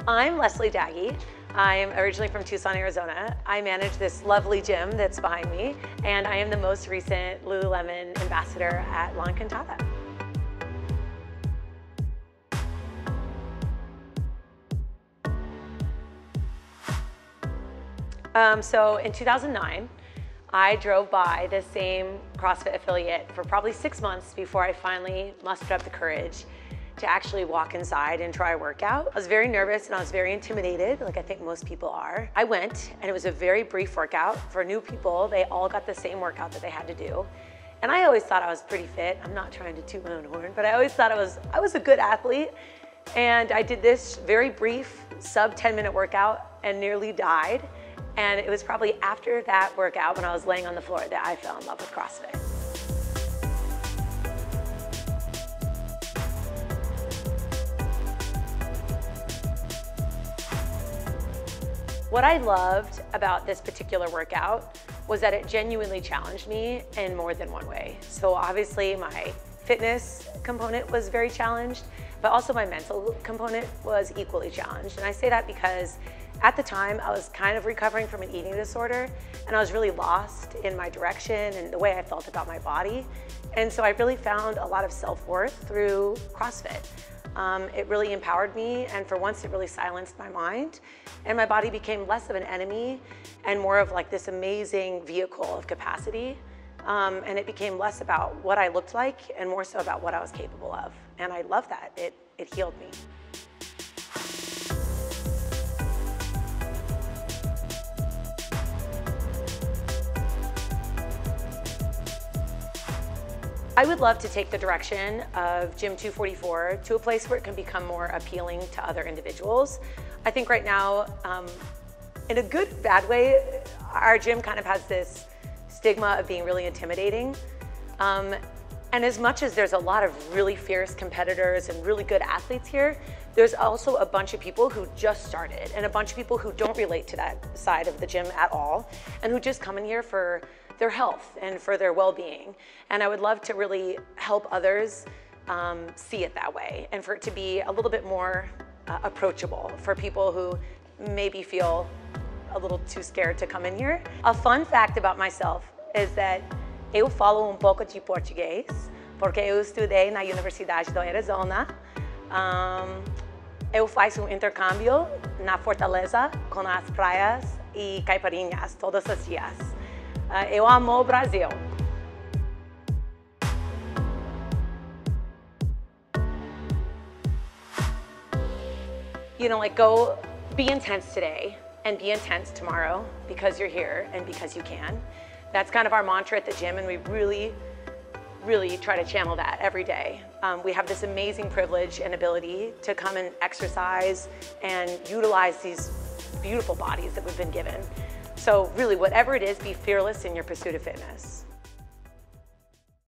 I'm Leslie Daggy. I'm originally from Tucson, Arizona. I manage this lovely gym that's behind me, and I am the most recent Lululemon ambassador at La Encantada. So in 2009, I drove by the same CrossFit affiliate for probably 6 months before I finally mustered up the courage to actually walk inside and try a workout. I was very nervous and I was very intimidated, like I think most people are. I went, and it was a very brief workout. For new people, they all got the same workout that they had to do. And I always thought I was pretty fit. I'm not trying to toot my own horn, but I always thought I was a good athlete. And I did this very brief, sub 10-minute workout and nearly died. And it was probably after that workout, when I was laying on the floor, that I fell in love with CrossFit. What I loved about this particular workout was that it genuinely challenged me in more than one way. So obviously my fitness component was very challenged, but also my mental component was equally challenged. And I say that because at the time I was kind of recovering from an eating disorder, and I was really lost in my direction and the way I felt about my body. And so I really found a lot of self-worth through CrossFit. It really empowered me, and for once it really silenced my mind, and my body became less of an enemy and more of like this amazing vehicle of capacity. And it became less about what I looked like and more so about what I was capable of. And I love that. It healed me. I would love to take the direction of Gym 244 to a place where it can become more appealing to other individuals. I think right now, in a good, bad way, our gym kind of has this stigma of being really intimidating. And as much as there's a lot of really fierce competitors and really good athletes here, there's also a bunch of people who just started and a bunch of people who don't relate to that side of the gym at all and who just come in here for their health and for their well-being. And I would love to really help others see it that way, and for it to be a little bit more approachable for people who maybe feel a little too scared to come in here. A fun fact about myself is that eu falo pouco de português, porque eu estudei na Universidade do Arizona. Eu faço intercâmbio na Fortaleza com as praias e caipirinhas todos os dias. Eu amo o Brasil. You know, like, go be intense today and be intense tomorrow because you're here and because you can. That's kind of our mantra at the gym, and we really try to channel that every day. We have this amazing privilege and ability to come and exercise and utilize these beautiful bodies that we've been given. So really, whatever it is, be fearless in your pursuit of fitness.